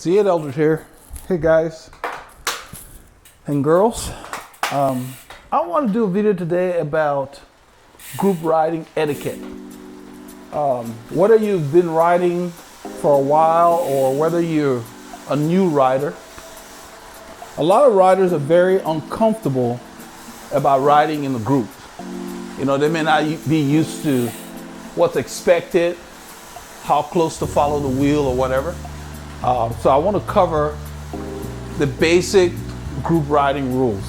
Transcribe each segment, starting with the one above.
See it, Eldred here. Hey guys and girls. I want to do a video today about group riding etiquette. Whether you've been riding for a while or whether you're a new rider, a lot of riders are very uncomfortable about riding in a group. You know, they may not be used to what's expected, how close to follow the wheel or whatever. So I want to cover the basic group riding rules.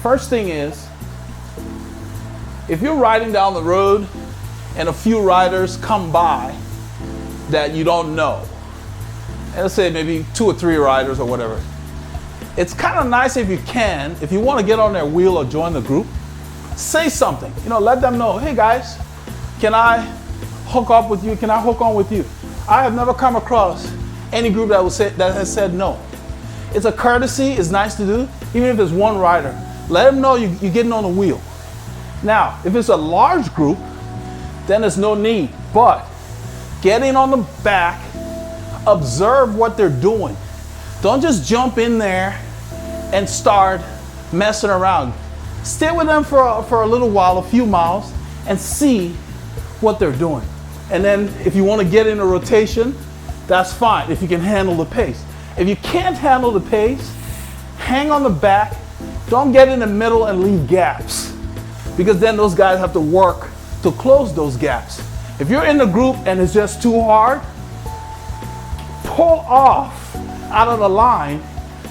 First thing is, if you're riding down the road and a few riders come by that you don't know, and let's say maybe 2 or 3 riders or whatever, it's kind of nice if you want to get on their wheel or join the group, say something. You know, let them know, hey guys, can I hook up with you? Can I hook on with you? I have never come across any group that has said no. It's a courtesy, it's nice to do, even if there's one rider. Let them know you're getting on the wheel. Now, if it's a large group, then there's no need, but getting on the back, observe what they're doing. Don't just jump in there and start messing around. Stay with them for a little while, a few miles, and see what they're doing. And then if you want to get in a rotation, that's fine if you can handle the pace. If you can't handle the pace, hang on the back. Don't get in the middle and leave gaps, because then those guys have to work to close those gaps. If you're in the group and it's just too hard, pull off out of the line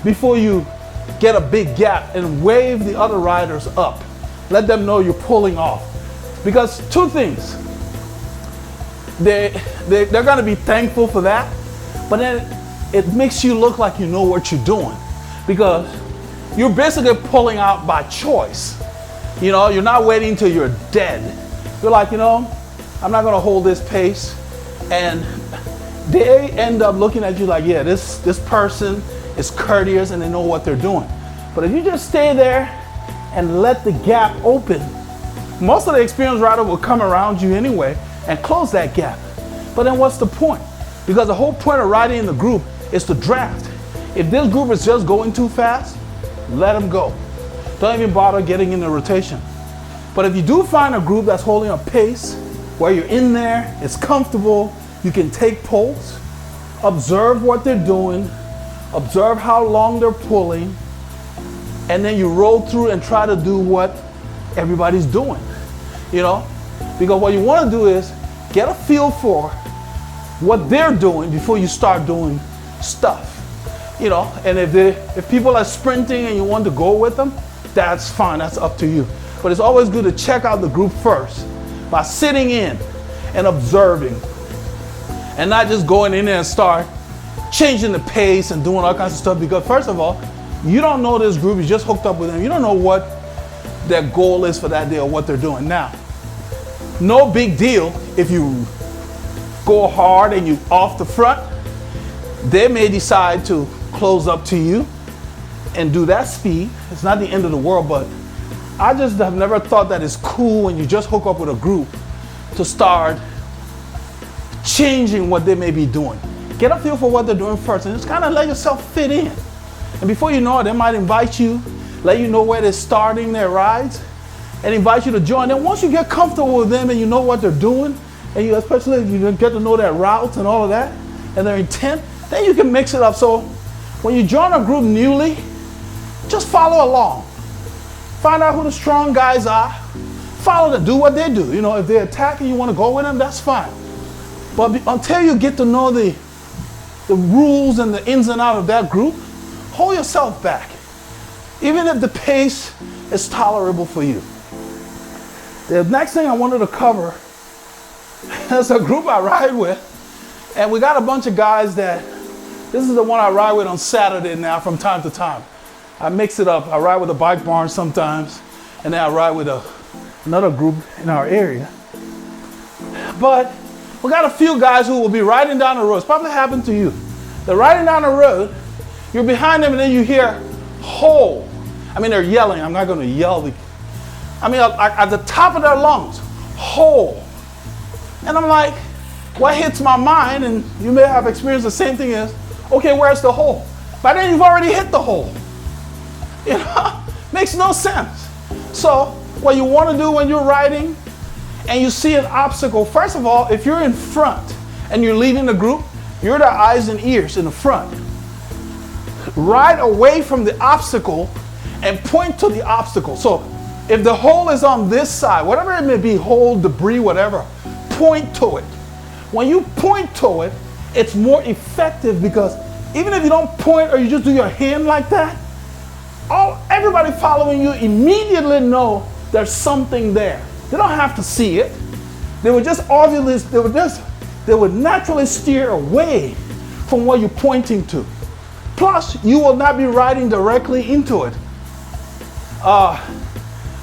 before you get a big gap and wave the other riders up. Let them know you're pulling off. Because 2 things. They're going to be thankful for that, but then it makes you look like you know what you're doing, because you're basically pulling out by choice. You know, you're not waiting till you're dead. You're like, you know, I'm not going to hold this pace, and they end up looking at you like, yeah, this person is courteous and they know what they're doing. But if you just stay there and let the gap open, most of the experienced rider will come around you anyway and close that gap. But then what's the point? Because the whole point of riding in the group is to draft. If this group is just going too fast, let them go. Don't even bother getting in the rotation. But if you do find a group that's holding a pace where you're in there, it's comfortable, you can take pulls, observe what they're doing, observe how long they're pulling, and then you roll through and try to do what everybody's doing, you know? Because what you want to do is get a feel for what they're doing before you start doing stuff, you know? And if people are sprinting and you want to go with them, that's fine, that's up to you. But it's always good to check out the group first by sitting in and observing, and not just going in there and start changing the pace and doing all kinds of stuff. Because first of all, you don't know this group, you just hooked up with them, you don't know what their goal is for that day or what they're doing. Now, no big deal if you go hard and you off the front. They may decide to close up to you and do that speed. It's not the end of the world, but I just have never thought that it's cool when you just hook up with a group to start changing what they may be doing. Get a feel for what they're doing first and just kind of let yourself fit in. And before you know it, they might invite you, let you know where they're starting their rides, and invite you to join. Then once you get comfortable with them and you know what they're doing, and you, especially if you get to know their routes and all of that, and their intent, then you can mix it up. So when you join a group newly, just follow along. Find out who the strong guys are. Follow them, do what they do. You know, if they're attacking, you want to go with them, that's fine. But until you get to know the rules and the ins and outs of that group, hold yourself back. Even if the pace is tolerable for you. The next thing I wanted to cover is a group I ride with. And we got a bunch of guys this is the one I ride with on Saturday now from time to time. I mix it up. I ride with a bike barn sometimes, and then I ride with another group in our area. But we got a few guys who will be riding down the road. It's probably happened to you. They're riding down the road, you're behind them, and then you hear, "Ho!" I mean, they're yelling. I'm not going to yell. I mean, at the top of their lungs, "Ho!" And I'm like, what hits my mind, and you may have experienced the same thing, is, Okay, where's the hole? By then you've already hit the hole. You know, makes no sense. So what you want to do when you're riding and you see an obstacle, first of all, if you're in front and you're leading the group, you're the eyes and ears in the front. Ride away from the obstacle and point to the obstacle. So if the hole is on this side, whatever it may be, hole, debris, whatever, point to it. When you point to it, it's more effective because even if you don't point or you just do your hand like that, everybody following you immediately know there's something there. They don't have to see it. They would just they would naturally steer away from what you're pointing to. Plus, you will not be riding directly into it.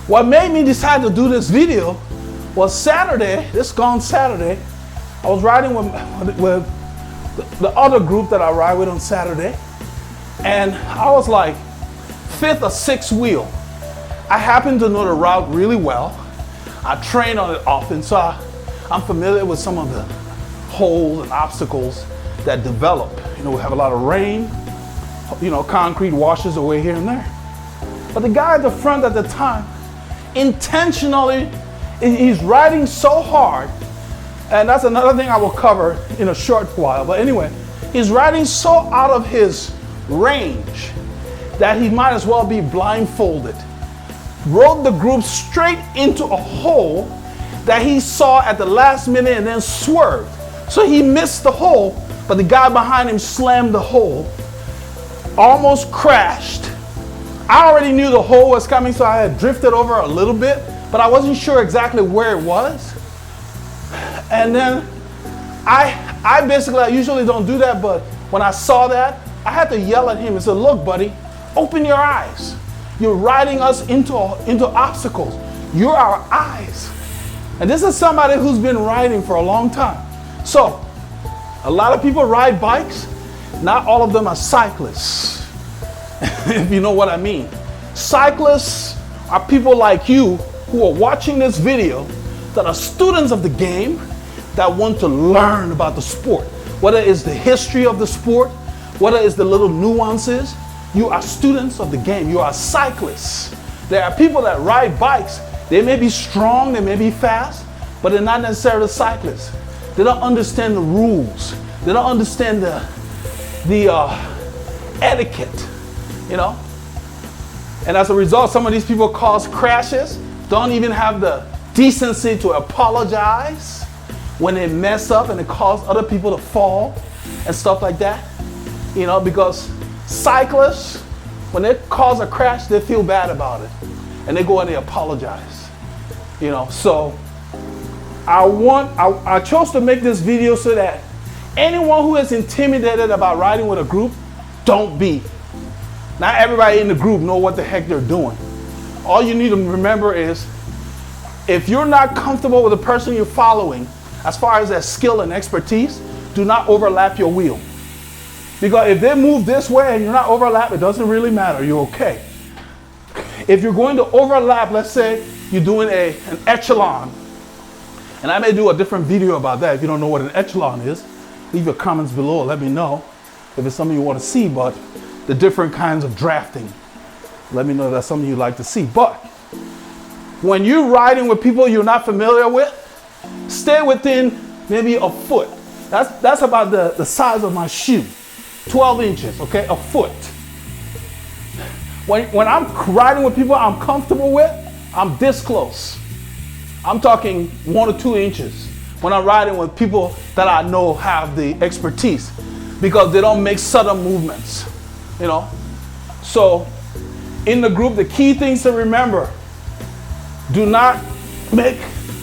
What made me decide to do this video was Saturday, this gone Saturday, I was riding with the other group that I ride with on Saturday, and I was like 5th or 6th wheel. I happen to know the route really well. I train on it often, so I'm familiar with some of the holes and obstacles that develop. You know, we have a lot of rain, you know, concrete washes away here and there. But the guy at the front at the time, intentionally, he's riding so hard, and that's another thing I will cover in a short while. But anyway, he's riding so out of his range that he might as well be blindfolded. Rode the group straight into a hole that he saw at the last minute and then swerved. So he missed the hole, but the guy behind him slammed the hole, almost crashed. I already knew the hole was coming, so I had drifted over a little bit, but I wasn't sure exactly where it was. And then I usually don't do that, but when I saw that, I had to yell at him and say, look, buddy, open your eyes. You're riding us into obstacles. You're our eyes. And this is somebody who's been riding for a long time. So, a lot of people ride bikes. Not all of them are cyclists, if you know what I mean. Cyclists are people like you who are watching this video that are students of the game that want to learn about the sport. Whether it's the history of the sport, whether it's the little nuances, you are students of the game. You are cyclists. There are people that ride bikes. They may be strong, they may be fast, but they're not necessarily cyclists. They don't understand the rules. They don't understand the etiquette, you know? And as a result, some of these people cause crashes, don't even have the decency to apologize when they mess up and it cause other people to fall and stuff like that, you know, because cyclists, when they cause a crash, they feel bad about it and they go and they apologize, you know. So I chose to make this video so that anyone who is intimidated about riding with a group, don't be. Not everybody in the group know what the heck they're doing. All you need to remember is, if you're not comfortable with the person you're following, as far as their skill and expertise, do not overlap your wheel. Because if they move this way and you're not overlap, it doesn't really matter, you're okay. If you're going to overlap, let's say you're doing an echelon, and I may do a different video about that. If you don't know what an echelon is, leave your comments below, let me know if it's something you want to see, but the different kinds of drafting. Let me know if that's something you'd like to see. But when you're riding with people you're not familiar with, stay within maybe a foot. That's about the size of my shoe. 12 inches, okay, a foot. When I'm riding with people I'm comfortable with, I'm this close. I'm talking 1 or 2 inches when I'm riding with people that I know have the expertise, because they don't make sudden movements, you know. So in the group, the key things to remember: do not make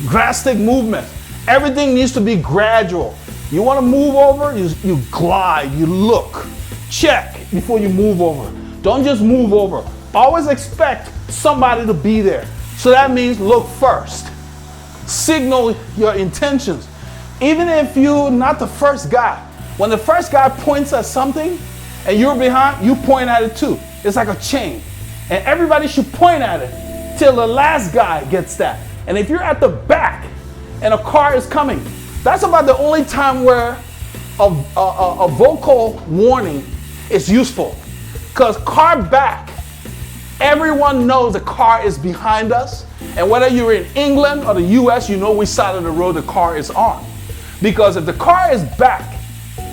drastic movements. Everything needs to be gradual. You want to move over, you glide, you look, check before you move over. Don't just move over. Always expect somebody to be there. So that means look first. Signal your intentions. Even if you're not the first guy, when the first guy points at something and you're behind, you point at it too. It's like a chain. And everybody should point at it till the last guy gets that. And if you're at the back and a car is coming, that's about the only time where a vocal warning is useful, because car back, everyone knows the car is behind us. And whether you're in England or the US, you know which side of the road the car is on. Because if the car is back,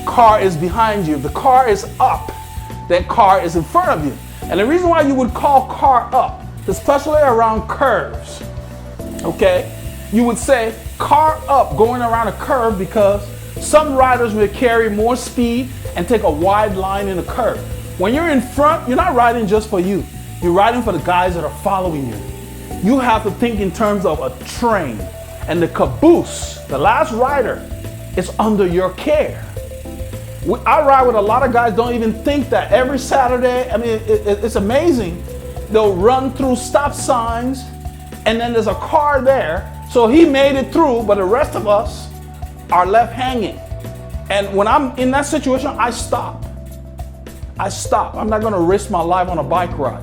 car is behind you. If the car is up, then car is in front of you. And the reason why you would call car up, especially around curves, okay, you would say car up going around a curve, because some riders will carry more speed and take a wide line in a curve. When you're in front, you're not riding just for you. You're riding for the guys that are following you. You have to think in terms of a train, and the caboose, the last rider, is under your care. I ride with a lot of guys don't even think that. Every Saturday, I mean, it's amazing. They'll run through stop signs, and then there's a car there. So he made it through, but the rest of us are left hanging. And when I'm in that situation, I stop. I'm not gonna risk my life on a bike ride.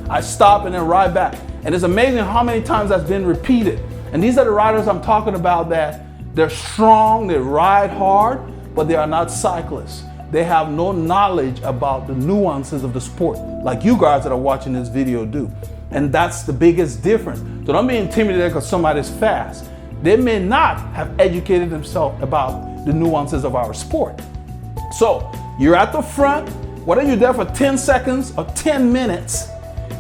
I stop and then ride back. And it's amazing how many times that's been repeated. And these are the riders I'm talking about, that they're strong, they ride hard, but they are not cyclists. They have no knowledge about the nuances of the sport, like you guys that are watching this video do. And that's the biggest difference. So don't be intimidated because somebody's fast. They may not have educated themselves about the nuances of our sport. So you're at the front, whether you're there for 10 seconds or 10 minutes,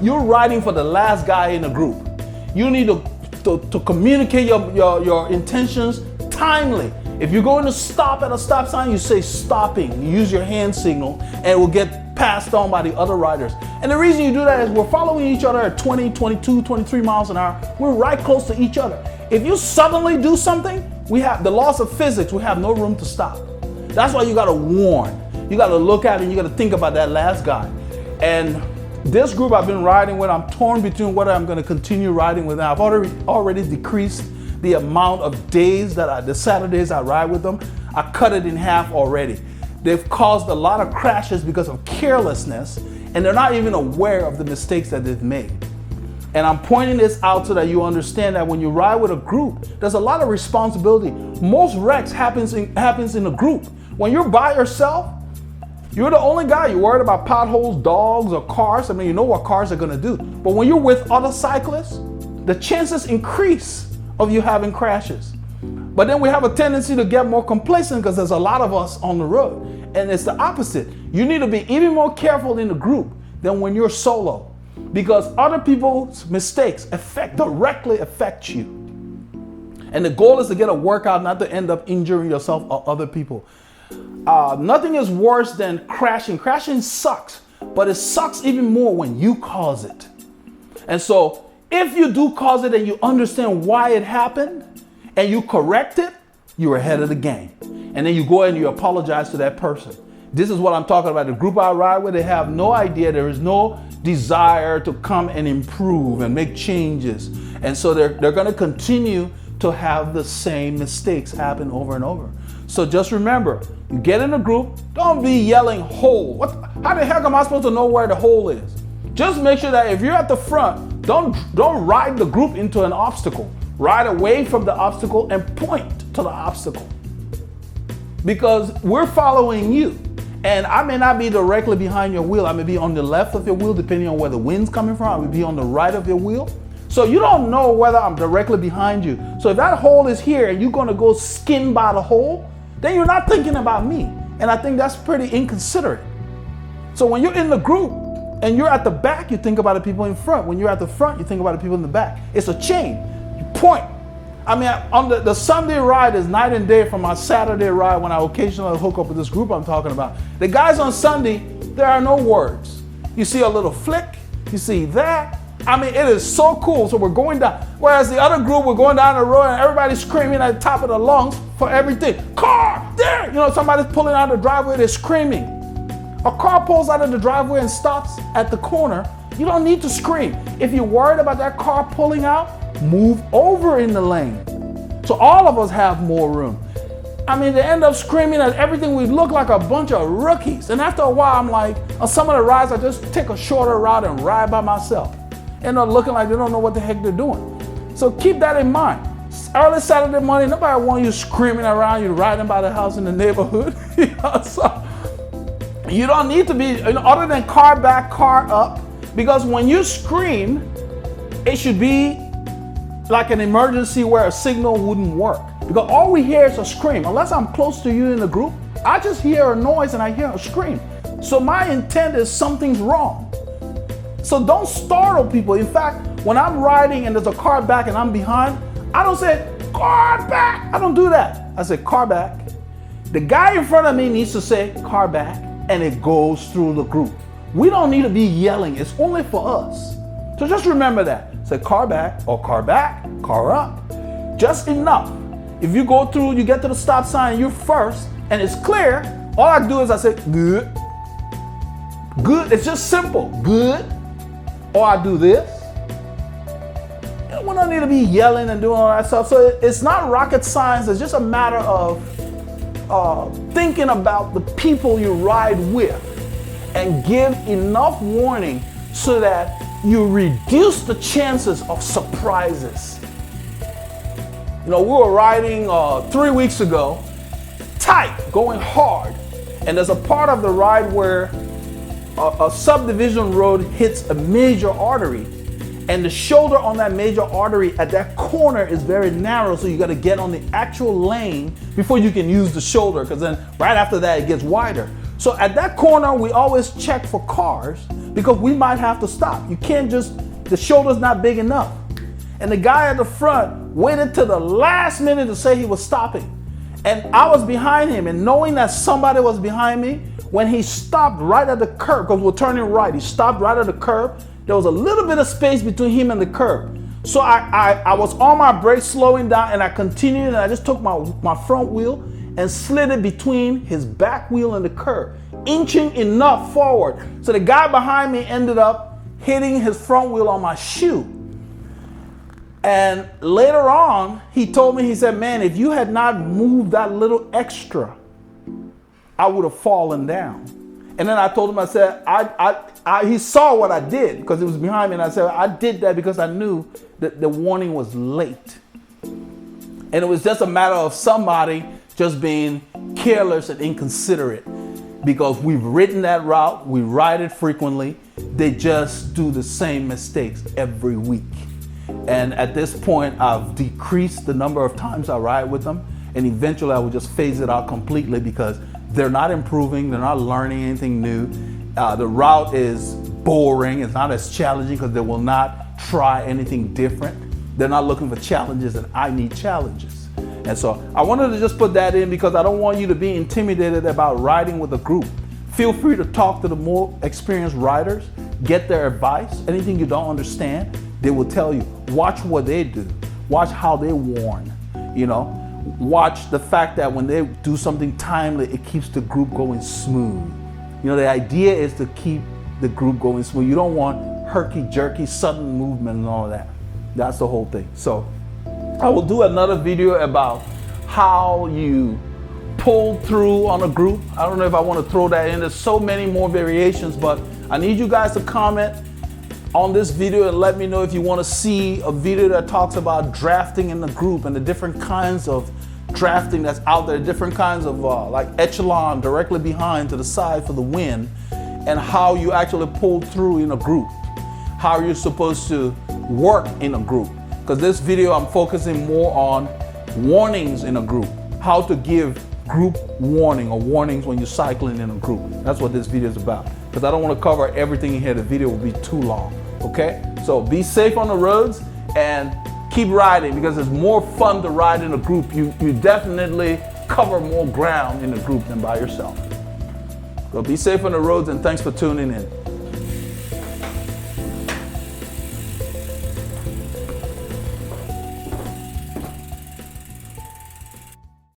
you're riding for the last guy in the group. You need to communicate your intentions timely. If you're going to stop at a stop sign, you say stopping. You use your hand signal, and it will get passed on by the other riders. And the reason you do that is we're following each other at 20, 22, 23 miles an hour. We're right close to each other. If you suddenly do something, we have the laws of physics. We have no room to stop. That's why you got to warn. You got to look at it, and you got to think about that last guy. And this group I've been riding with, I'm torn between whether I'm going to continue riding with them. I've already decreased the amount of days the Saturdays I ride with them. I cut it in half already. They've caused a lot of crashes because of carelessness, and they're not even aware of the mistakes that they've made. And I'm pointing this out so that you understand that when you ride with a group, there's a lot of responsibility. Most wrecks happens in a group. When you're by yourself, you're the only guy. You're worried about potholes, dogs, or cars. I mean, you know what cars are gonna do. But when you're with other cyclists, the chances increase of you having crashes. But then we have a tendency to get more complacent because there's a lot of us on the road. And it's the opposite. You need to be even more careful in the group than when you're solo, because other people's mistakes directly affect you. And the goal is to get a workout, not to end up injuring yourself or other people. Nothing is worse than crashing. Crashing sucks, but it sucks even more when you cause it. And so if you do cause it and you understand why it happened and you correct it, you're ahead of the game. And then you go and you apologize to that person. This is what I'm talking about. The group I ride with, they have no idea. There is no desire to come and improve and make changes. And so they're going to continue to have the same mistakes happen over and over. So just remember, you get in a group, don't be yelling hole. How the heck am I supposed to know where the hole is? Just make sure that if you're at the front, don't ride the group into an obstacle. Ride away from the obstacle and point to the obstacle. Because we're following you. And I may not be directly behind your wheel. I may be on the left of your wheel, depending on where the wind's coming from. I may be on the right of your wheel. So you don't know whether I'm directly behind you. So if that hole is here and you're gonna go skin by the hole, then you're not thinking about me. And I think that's pretty inconsiderate. So when you're in the group and you're at the back, you think about the people in front. When you're at the front, you think about the people in the back. It's a chain. You point. I mean, on the Sunday ride is night and day from my Saturday ride when I occasionally hook up with this group I'm talking about. The guys on Sunday, there are no words. You see a little flick, you see that. I mean, it is so cool. So we're going down. Whereas the other group, we're going down the road and everybody's screaming at the top of the lungs for everything. Car, there! You know, somebody's pulling out of the driveway, they're screaming. A car pulls out of the driveway and stops at the corner. You don't need to scream. If you're worried about that car pulling out, move over in the lane. So all of us have more room. I mean, they end up screaming at everything. We look like a bunch of rookies. And after a while, I'm like, on some of the rides, I just take a shorter route and ride by myself. End up looking like they don't know what the heck they're doing. So keep that in mind. early Saturday morning, nobody wants you screaming around, you riding by the house in the neighborhood. So you don't need to be, other than car back, car up, because when you scream, it should be like an emergency where a signal wouldn't work. Because all we hear is a scream. Unless I'm close to you in the group, I just hear a noise and I hear a scream. So my intent is something's wrong. So don't startle people. In fact, when I'm riding and there's a car back and I'm behind, I don't say, car back. I don't do that. I say, car back. The guy in front of me needs to say, car back, and it goes through the group. We don't need to be yelling. It's only for us. So just remember that. Say car back, or car back, car up. Just enough. If you go through, you get to the stop sign, you're first, and it's clear, all I do is I say, good. Good, it's just simple, good. Or I do this. We don't need to be yelling and doing all that stuff. So it's not rocket science, it's just a matter of thinking about the people you ride with and give enough warning so that you reduce the chances of surprises. We were riding 3 weeks ago, tight, going hard, and there's a part of the ride where a subdivision road hits a major artery, and the shoulder on that major artery at that corner is very narrow, so you got to get on the actual lane before you can use the shoulder, because then right after that it gets wider. So at that corner we always check for cars because we might have to stop. You can't just, the shoulder's not big enough. And the guy at the front waited to the last minute to say he was stopping. And I was behind him, and knowing that somebody was behind me, when he stopped right at the curb, because we're turning right, he stopped right at the curb, there was a little bit of space between him and the curb. So I was on my brakes, slowing down, and I continued, and I just took my front wheel and slid it between his back wheel and the curb, inching enough forward. So the guy behind me ended up hitting his front wheel on my shoe. And later on, he told me, he said, man, if you had not moved that little extra, I would have fallen down. And then I told him, I said, he saw what I did because it was behind me. And I said, I did that because I knew that the warning was late. And it was just a matter of somebody just being careless and inconsiderate, because we've ridden that route, we ride it frequently. They just do the same mistakes every week. And at this point, I've decreased the number of times I ride with them, and eventually I will just phase it out completely because they're not improving, they're not learning anything new. The route is boring, it's not as challenging because they will not try anything different. They're not looking for challenges, and I need challenges. And so I wanted to just put that in because I don't want you to be intimidated about riding with a group. Feel free to talk to the more experienced riders, get their advice. Anything you don't understand, they will tell you. Watch what they do. Watch how they warn. Watch the fact that when they do something timely, it keeps the group going smooth. The idea is to keep the group going smooth. You don't want herky-jerky, sudden movement and all of that. That's the whole thing. So I will do another video about how you pull through on a group. I don't know if I want to throw that in. There's so many more variations, but I need you guys to comment on this video and let me know if you want to see a video that talks about drafting in the group and the different kinds of drafting that's out there, different kinds of like echelon directly behind to the side for the win, and how you actually pull through in a group, how you're supposed to work in a group. Because this video I'm focusing more on warnings in a group, how to give group warning or warnings when you're cycling in a group. That's what this video is about, because I don't want to cover everything in here. The video will be too long. Okay, so be safe on the roads and keep riding, because it's more fun to ride in a group. You definitely cover more ground in a group than by yourself. So be safe on the roads, and thanks for tuning in.